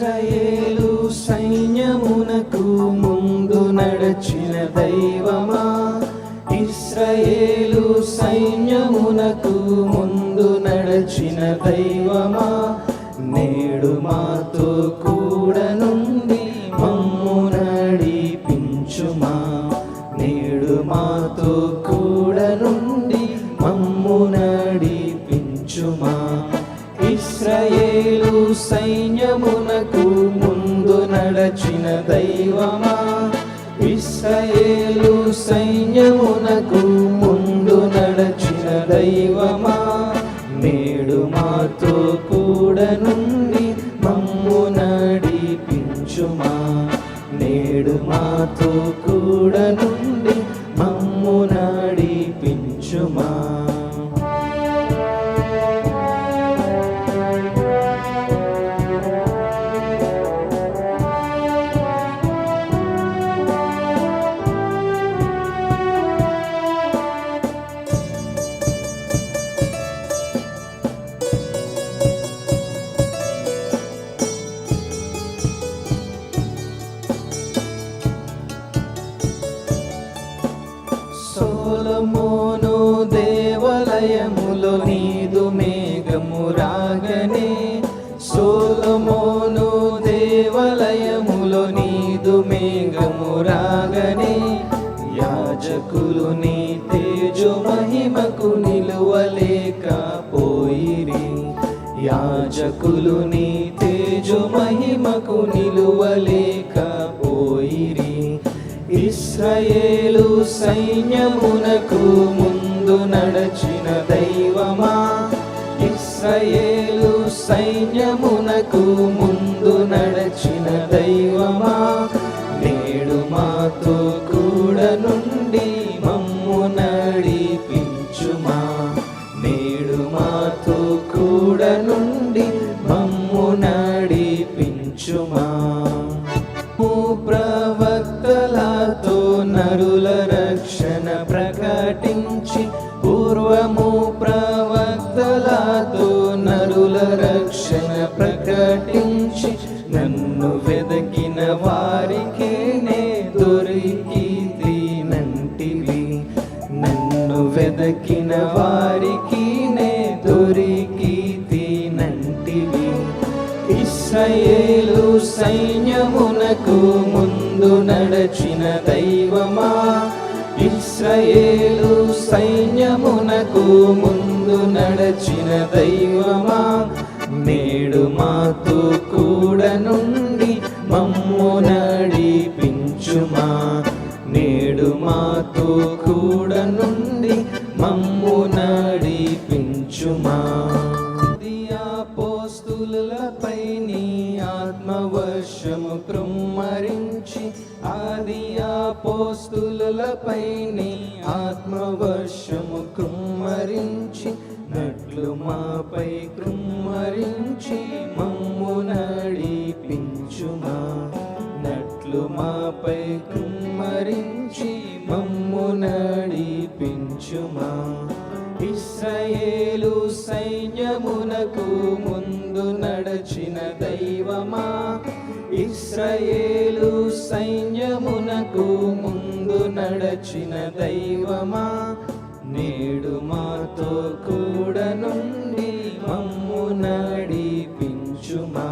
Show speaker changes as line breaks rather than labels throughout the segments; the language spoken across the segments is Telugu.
ఇశ్రాయేలు సైన్యమునకు ముందు నడచిన దైవమా, ఇశ్రాయేలు సైన్యమునకు ముందు నడచిన దైవమా, నేడు మాతో కూడా నుండి మమ్ము నడిపించుమా, నేడు మాతో కూడా నుండి మమ్ము నడిపించుమా. ఇశ్రాయేలు సైన్యమునకు ముందు నడచిన దైవమా, ఇశ్రాయేలు సైన్యమునకు ముందు నడచిన దైవమా, నేడు మాతో కూడా నుండి మమ్ము నడిపించుమా, నేడు మాతో కూడా నుండి మమ్ము నడిపించుమా. సొలొమోను దేవాలయములో నీదు మేఘము రాగనే, సొలొమోను దేవాలయములో నీదు మేఘము రాగనే, యాజకులు నీ తేజో మహిమకు నిలువలేకపోయిరి, యాజకులు నీ తేజో మహిమకు నిలువలేకపోయిరి. ఇశ్రాయేలు సైన్యమునకు ముందు నడచిన దైవమా, ఇశ్రాయేలు సైన్యమునకు ముందు నడచిన దైవమా, నేడు మాతో కూడా నుండి మమ్ము నడిపించుమా, నేడు మాతో కూడా నుండి మమ్ము నడిపించుమా. ప్రవక్తలతో నరుల రక్షణ ప్రకటించి, పూర్వము ప్రవక్తలతో నరుల రక్షణ ప్రకటించి, నన్ను వెదకిన వారికి నే దొరికితినంటివి, నన్ను వెదకిన వారికి నే దొరికితినంటివి. ఇశ్రాయేలు సైన్యమునకు ముందు నడచిన దైవమా, ఇశ్రాయేలు సైన్యమునకు ముందు నడచిన దైవమా, నేడు మాతో కూడా నుండి మమ్ము నడిపించుమా, నేడు మాతో కూడా నుండి మమ్ము నడిపించుమా. అపోస్తులపై నీ ఆత్మవర్షము కృమ్మరించి, ఆది అపోస్తులపై నీ ఆత్మవర్షము కృమ్మరించి, నట్లు మాపై కృమ్మరించి మమ్ము నడిపించుమా, నట్లు మాపై కృమ్మరించి మమ్ము నడిపించుమా. ఇశ్రాయేలు సైన్యమునకు ముందు నడచిన దైవమా, ఇశ్రాయేలు సైన్యమునకు ముందు నడచిన దైవమా, నేడు మాతో కూడా నుండి మమ్ము నడిపించుమా,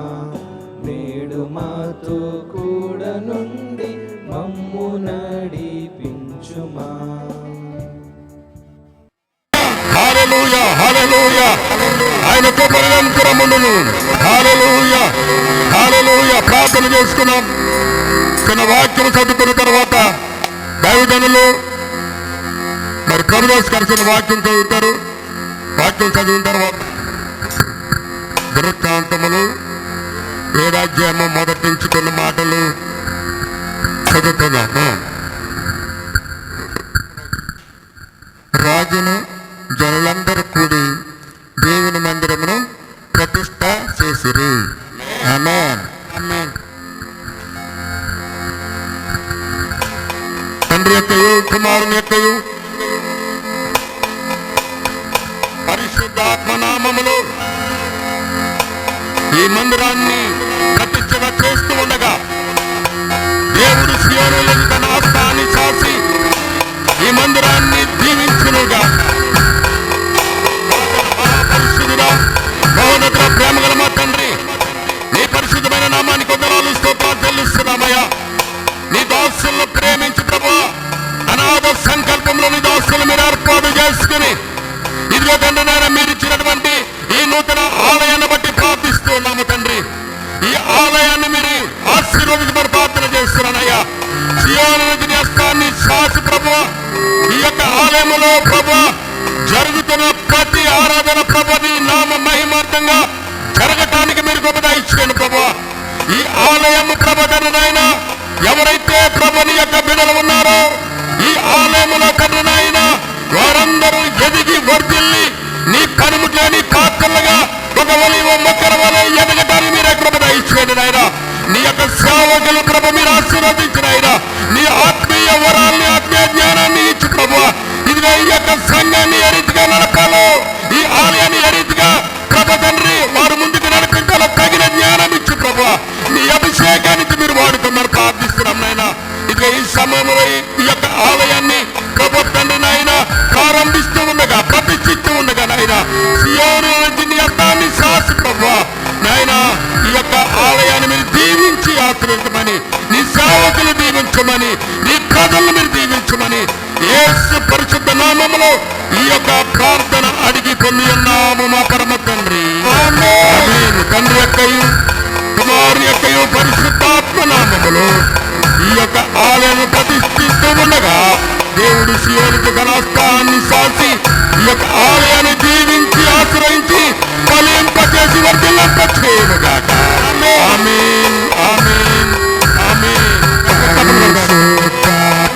నేడు మాతో కూడా నుండి మమ్ము నడిపించుమా.
హల్లెలూయా హల్లెలూయా, ఆయనతో నిరంతరమును. హల్లెలూయా హల్లెలూయా. ప్రార్థన చేసుకున్నాం. చిన్న వాక్యం చదువుకున్న తర్వాత దైవజనులు మరి ప్రభుదాస్ కలిసిన వాక్యం చదువుతారు. వాక్యం చదివిన తర్వాత దృష్టాంతములు 7వ అధ్యాయము మొదటి నుంచి కొన్ని మాటలు చదువుతున్నాము. రాజును జనులందరూ కూడి దేవుని మందిరమును ప్రతిష్ట చేసిరి. ఆమేన్ ఆమేన్. తండ్రి యొక్కయు కుమారుని యొక్కయు పరిశుద్ధాత్మ నామములో ఈ మందిరాన్ని ప్రతిష్ట సియోనులో తన హస్తాన్ని చాచి ఈ మందిరాన్ని దీవించునుగా. పరిశుద్ధుడా, మహోన్నతుడ, ప్రేమగల మా తండ్రి, నీ పరిశుద్ధమైన నామానికి వందనాలు స్తోత్రాలు చెల్లిస్తున్నామయ్యా. నీ దాసులను ప్రేమించి ప్రభువా, అనాథ సంకల్పంలో నీ దాసులను మీరు ఏర్పాటు చేసుకుని ఇదిగో తండ్రి నాయన మీరు ఇచ్చినటువంటి ఈ నూతన ఆలయాన్ని బట్టి ప్రార్థిస్తూ ఉన్నాము తండ్రి. ఈ ఆలయాన్ని మీరు ఆశీర్వదించబడి ప్రార్థన చేస్తున్నానయ్యా. సియోను నీ హస్తాన్ని చాచి ప్రభువా, ఈ యొక్క ఆలయంలో ప్రభువా జరుగుతున్న ప్రతి ఆరాధన ప్రభు నీ నామ మహిమార్థంగా జరగటానికి మీరు గొప్ప ఇచ్చాను ప్రభువా. ఈ ఆలయం ప్రభు తండ్రి నాయన ఎవరైతే ప్రభుని యొక్క బిడ్డలు ఉన్నారో ఈ ఆలయంలో తండ్రి నాయన వారందరూ ఎదిగి వర్ధిల్లి నీ కనుముట్లేని పాత్రలుగా ఒక ఒలివ మొక్కల వలె ఎదగటానికి మీరే కృప దయచేయండి నాయన. నీ యొక్క సేవకులు ప్రభు మీరు ఆశీర్వదించిన ఆయన నీ ఆత్మీయ వరాల్ని ఆత్మీయ జ్ఞానాన్ని ఇచ్చి ప్రభు ఇదిగా ఈ యొక్క సంఘాన్ని ఏ రీతిగా నడపాలో, ఈ ఆలయాన్ని ఏ రీతిగా ప్రభు తండ్రి వారు ముందుకు నడిపించాలో తగిన జ్ఞానం ఇచ్చి ప్రభు నీ అభిషేకానికి మీరు వాడుతున్నారు ప్రార్థిస్తున్నాం నాయన. ఇక ఈ సమయంలో ఈ యొక్క ఆలయాన్ని ప్రభు తండ్రి నాయన ప్రారంభిస్తూ ఉండగా ప్రతిష్ఠిస్తూ ఉండగా నాయన సియోను నుంచి నీ హస్తాన్ని చాచి ప్రభు నాయన ఈ యొక్క ఆలయాన్ని మీరు దీవించి ఆశ్రయించమని, నీ సేవకులు దీవించమని, నీ ప్రజలను మీరు దీవించమని యేసు పరిశుద్ధ నామములో ఈ యొక్క ప్రార్థన అడిగి పొంది ఉన్నాము మా పరమ తండ్రి. ఆమేన్. తండ్రి యొక్కయు కుమారుని యొక్కయు పరిశుద్ధాత్మ నామములో ఈ యొక్క ఆలయాన్ని ప్రతిష్ఠిస్తూ ఉండగా దేవుడు సియోనుకు తన హస్తాన్ని చాచి ఈ యొక్క ఆలయాన్ని దీవించి ఆశ్రయించి ఫలింపచేసి వర్ధిల్లింపచేయునుగాక. ఆమేన్, ఆమేన్, ఆమేన్. పరిశుద్ధ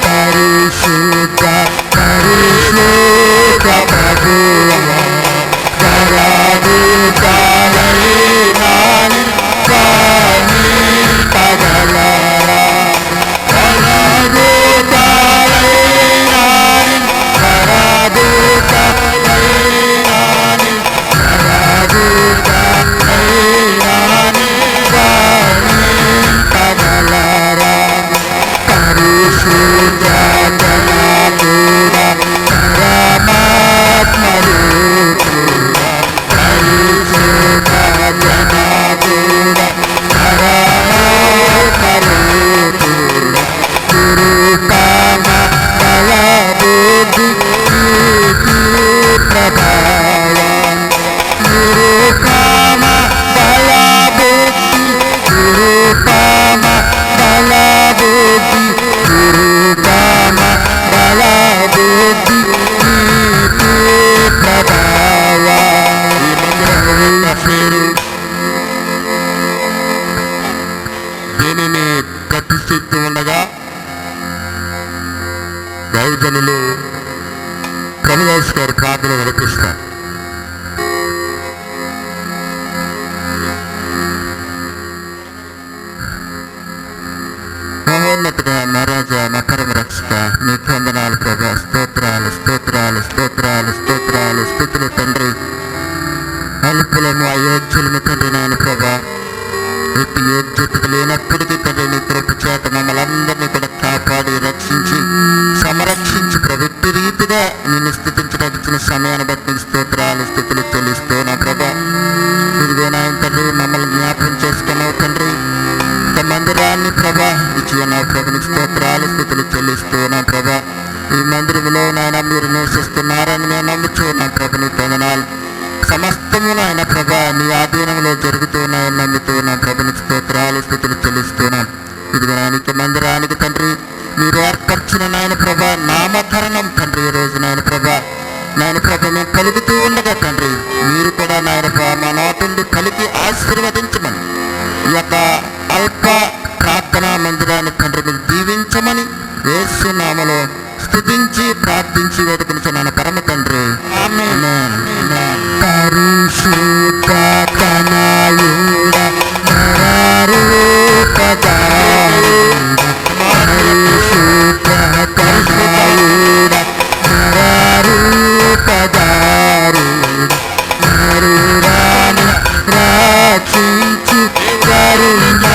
పరిశుద్ధ ప్రభువా, పరదుకాలైనాని పగలరా, పరదుకాలైనాని పరదుకాలైనాని పరదుకాలైనాని పగలరా. పరిశుద్ధ జనాతుడా, పరమాత్మరూపుడా, పరిశుద్ధ జనాతుడా, పరమాత్మరూపుడా, గురుకామ బలబుద్ధి కీర్తి ప్రభావం, గురుకామ బలబుద్ధి, గురుకామ బలబుద్ధి, గురుకామ బలబుద్ధి కీర్తి ప్రభావం. ఈ మందిరం పేరు దీనిని ప్రతిష్ఠిస్తూ ఉండగా దైవజనులు కమలాస్ గారు ప్రార్థన నడిపిస్తారు. మహోన్నతుగా మహారాజా మకరం రక్షక నీకు వందనాలు ప్రభా, స్తోత్రాలు స్తోత్రాలు స్తోత్రాలు స్తోత్రాలు స్తుతులు తండ్రి. అల్పులము అయోధ్యులము తండ్రి నాయన ప్రభా, ఎట్టి యోగ్యతకు లేనప్పటికీ తండ్రి నీ కృప చేత మమ్మల్ని అందరినీ కూడా కాపాడి రక్షించి సంరక్షించి ప్రభుత్వ రీతిగా నిన్ను స్థుతించడానికి ఇచ్చిన సమయాన్ని బట్టి స్తోత్రాలు స్థుతులు చెల్లిస్తూ నా ప్రభా. ఇదిగో నాయన తండ్రి మమ్మల్ని జ్ఞాపకం చేసుకున్నావు తండ్రి, మందిరాన్ని ప్రభా ఇచ్చి ఉన్నావు ప్రభుని స్తోత్రాలు స్థుతులు చెల్లిస్తూ నా ప్రభా. ఈ మందిరంలో నాయన మీరు నివసిస్తున్నారని నేను నమ్ముచూ నా ప్రభుని వందనాలు. సమస్తము నాయన ప్రభా నీ ఆధీనంలో జరుగుతున్నాయని నమ్ముతూ నా ప్రభుని స్తోత్రాలు స్థుతులు చెల్లిస్తున్నాం. ఇదిగో నాయన మందిరానికి తండ్రి మీరు ఏర్పరిచిన నాయన ప్రభా నామకరణం తండ్రి ఈ రోజు నాయన ప్రభా మేము కలుగుతూ ఉండగా తండ్రి మీరు కూడా నాయన ప్రభా మా నోటుండి కలిగి ఆశీర్వదించమని ఈ యొక్క అల్ప ప్రార్థనా మందిరాన్ని తండ్రి మీరు దీవించమని యేసు నామములో స్తుతించి ప్రార్థించి వేడుకొనుచున్నాను పరమ తండ్రి. ఆమేన్. పరిశుద్ధ కనాయుడా, నరరూపధారుడా, పరిశుద్ధ కనాయుడా, నరరూపధారుడా, నరురాను రక్షించు కరుణా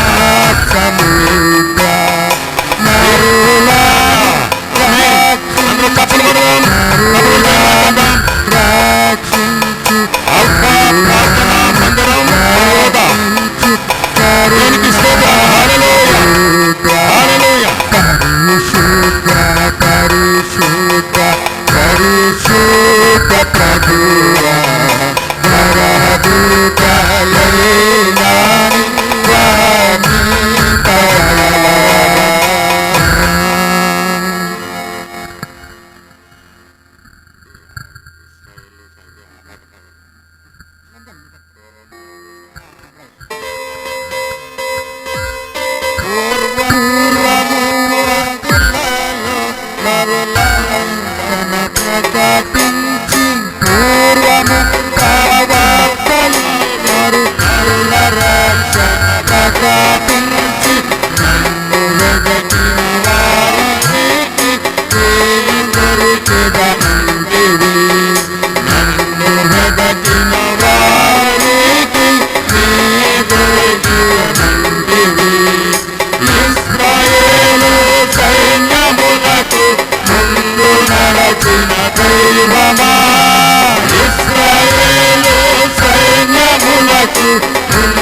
ముందు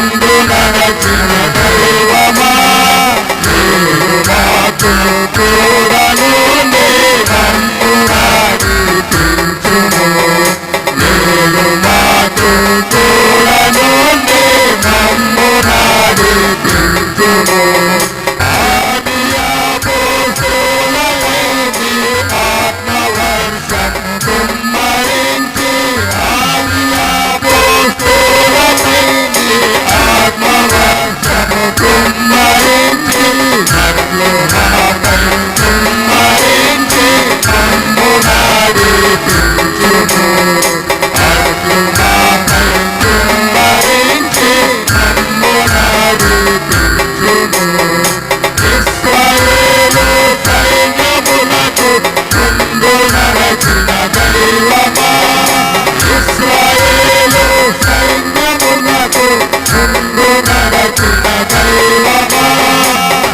నడచిన దైవమా నీవు మాతో కూడను మమ్ము నడిపించుము నీవు మాతో కూడను మమ్ము నడిపించుము ఆది అపోస్తలులైన ఆత్మవర్షం కుమ్మరించి ఆది అపోస్తలులైన ఆత్మవర్షం కుమ్మరించి నరులు నాపై కుమ్మరించి మమ్ము నడిపించుము నరులు నాపై కుమ్మరించి మమ్ము నడిపించుము ఇశ్రాయేలు సైన్యములకు ముందు నడచిన దైవమా ఇశ్రాయేలు సైన్యములకు ముందు నడచిన దైవమా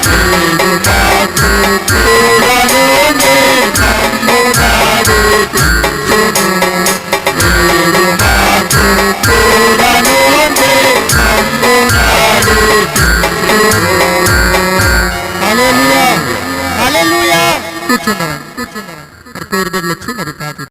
నీవు మాకు కూడను మమ్ము నడిపించుము నీవు మాకు కూడను మమ్ము నడిపించుము హల్లెలూయా హల్లెలూయా కూర్చున్నాం మరి కోరికలు వచ్చి మరి